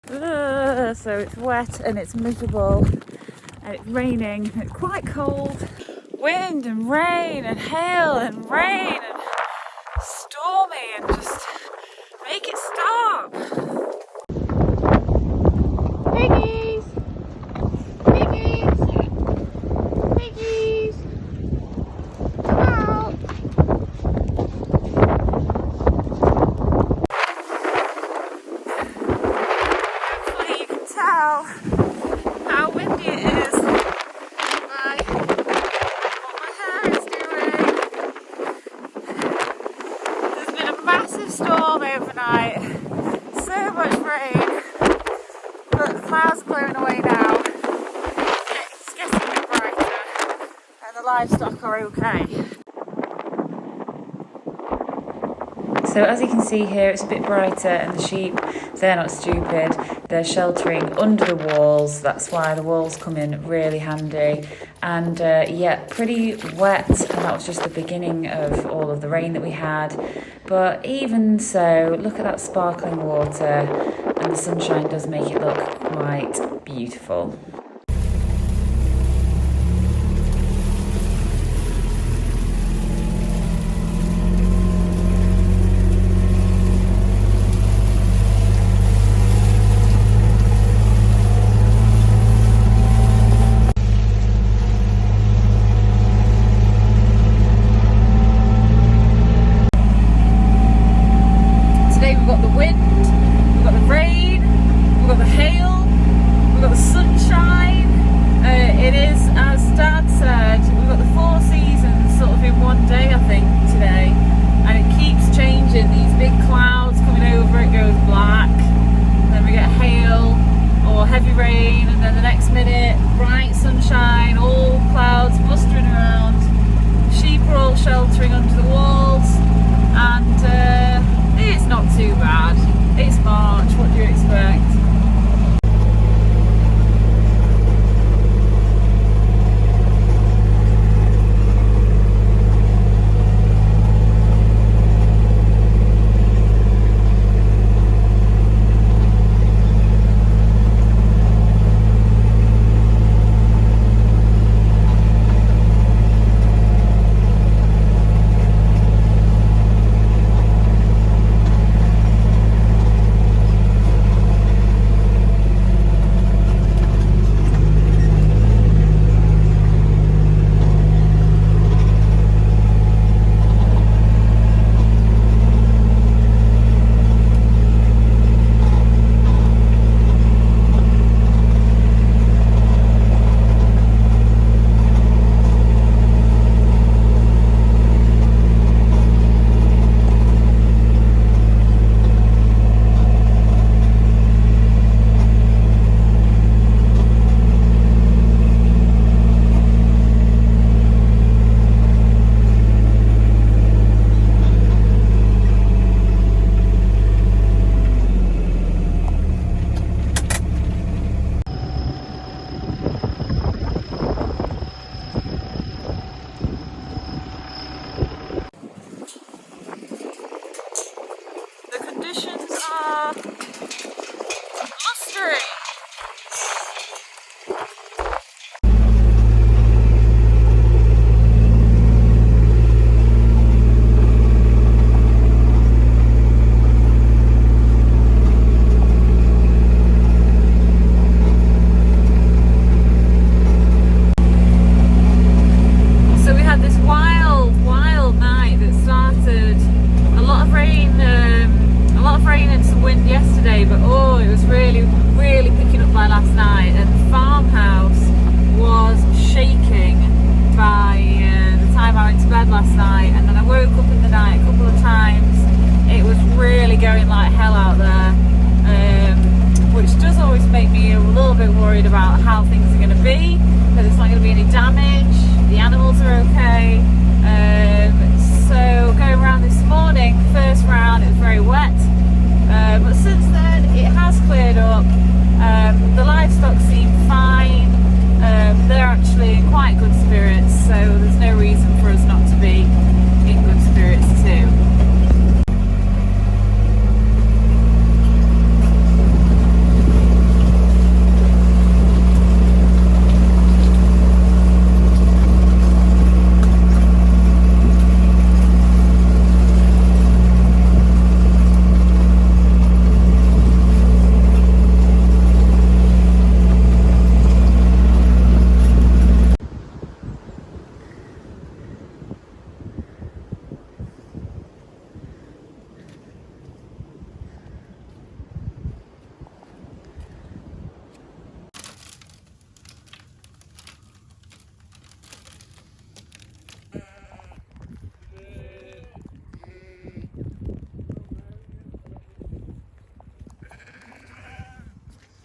So it's wet and it's miserable and it's raining and it's quite cold. Wind and rain and hail and rain and stormy, and just make it stop. Piggies! Piggies! Piggies! Out! Hopefully you can tell how windy it is by what my hair is doing. There's been a massive storm overnight, so much rain, but the clouds are clearing away now. It's getting a bit brighter and the livestock are okay. So as you can see here, it's a bit brighter, and the sheep, they're not stupid. They're sheltering under the walls. That's why the walls come in really handy. And yeah, pretty wet, and that was just the beginning of all of the rain that we had. But even so, look at that sparkling water, and the sunshine does make it look quite beautiful. Sheltering under the walls, and it's not too bad. It's March, what do you expect?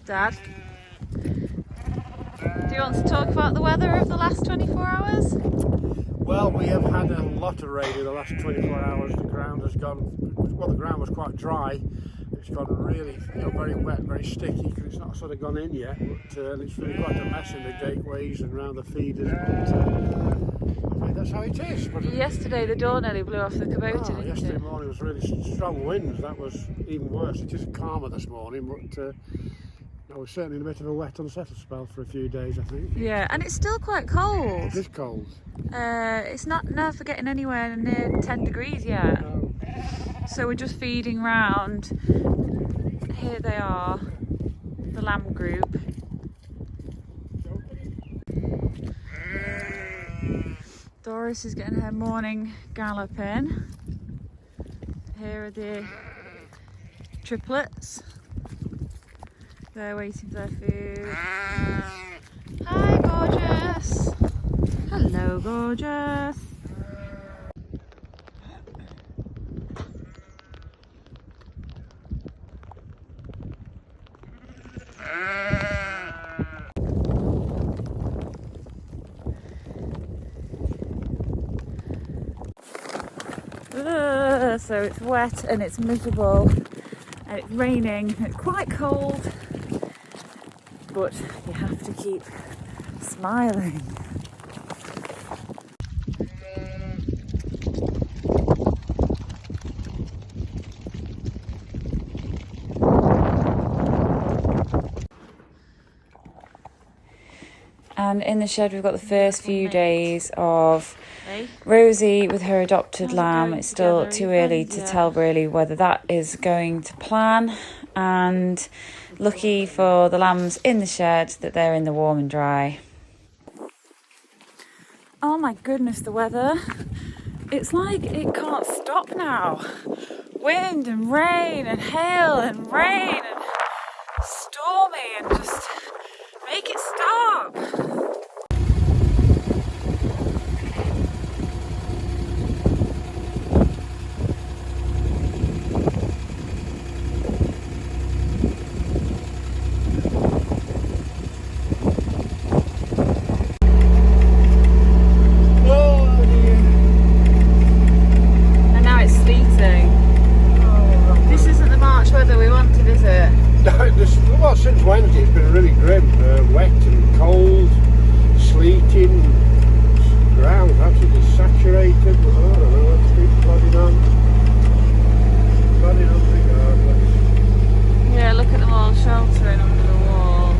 Dad, do you want to talk about the weather of the last 24 hours? Well, we have had a lot of rain in the last 24 hours. The ground has gone, well, the ground was quite dry. It's gone really, very wet, very sticky, because it's not sort of gone in yet. But it's really quite a mess in the gateways and around the feeders. But I mean, that's how it is. But Yesterday the door nearly blew off the Kubota, didn't yesterday it? morning was really strong winds. That was even worse. It is calmer this morning, but I was certainly in a bit of a wet unsettled spell for a few days, I think. Yeah, and it's still quite cold. It is cold. It's not never getting anywhere near 10 degrees yet. No. So we're just feeding round. Here they are, the lamb group. Doris is getting her morning gallop in. Here are the triplets. They're waiting for their food. Hi, gorgeous. Hello, gorgeous. So it's wet and it's miserable and it's raining and it's quite cold, but you have to keep smiling. And in the shed we've got the first few days of Rosie with her adopted lamb. It's still too early to tell really whether that is going to plan, and lucky for the lambs in the shed that they're in the warm and dry. Oh my goodness, the weather. It's like it can't stop now. Wind and rain and hail and rain and stormy, and just make it stop. Well, since Wednesday it's been really grim, wet and cold, sleeting, ground absolutely saturated. I don't know, let's keep plodding on regardless. Yeah, look at them all sheltering under the walls.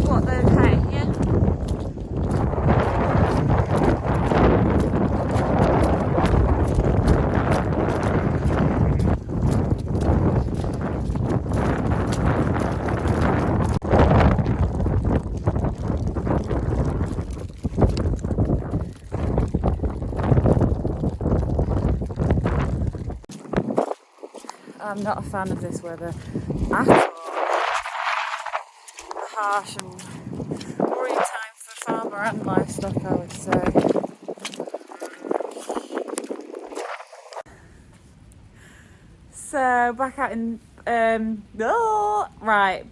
What, they're okay, yeah? I'm not a fan of this weather at all. Harsh and worrying time for farmer and livestock, I would say. So back out in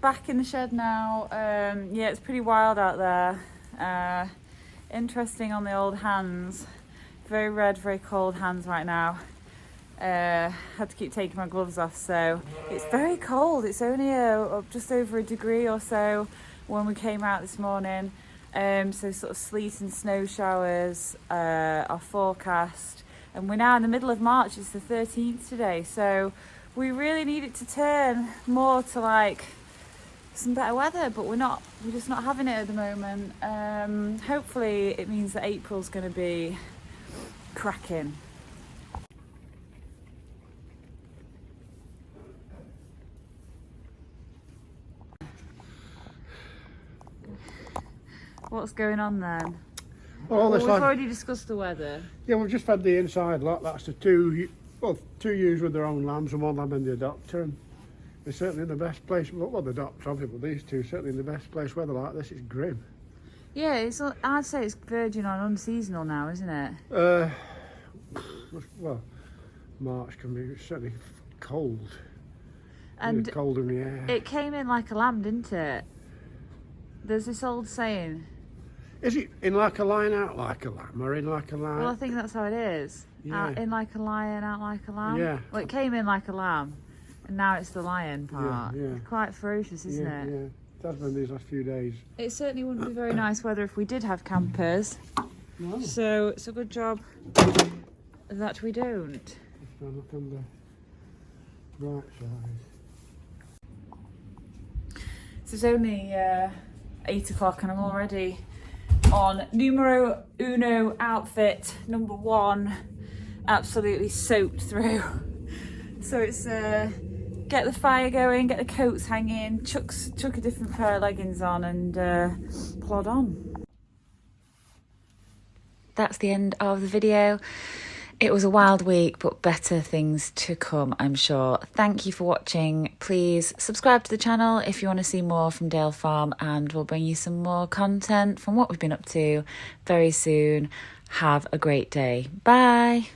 back in the shed now. Yeah, it's pretty wild out there. Interesting on the old hands. Very red, very cold hands right now. Had to keep taking my gloves off, so it's very cold. It's only just over a degree or so when we came out this morning, So sort of sleet and snow showers are forecast. And we're now in the middle of March, it's the 13th today. So we really need it to turn more to like some better weather, but we're just not having it at the moment. Hopefully it means that April's going to be cracking. What's going on then? Well, We've already discussed the weather. Yeah, we've just fed the inside lot. That's the two ewes with their own lambs and one lamb and the adopter. And they're certainly in the best place. Well, the adopter, obviously, but these two certainly in the best place. Weather like this is grim. Yeah, I'd say it's verging on unseasonal now, isn't it? Well, March can be certainly cold. And really cold in the air. it came in like a lamb, didn't it? There's this old saying. Is it in like a lion, out like a lamb, or in like a lamb? Well, I think that's how it is. Yeah. In like a lion, out like a lamb. Yeah. Well, it came in like a lamb, and now it's the lion part. Yeah. It's quite ferocious, isn't it? Yeah. It has been these last few days. It certainly wouldn't be very nice weather if we did have campers. No. So it's a good job that we don't. Just trying to look on the right side. So it's only 8 o'clock and I'm already on numero uno outfit number 1, absolutely soaked through. So it's get the fire going, get the coats hanging, chuck a different pair of leggings on and plod on. That's the end of the video. It was a wild week, but better things to come, I'm sure. Thank you for watching. Please subscribe to the channel if you want to see more from Dale Farm, and we'll bring you some more content from what we've been up to very soon. Have a great day. Bye.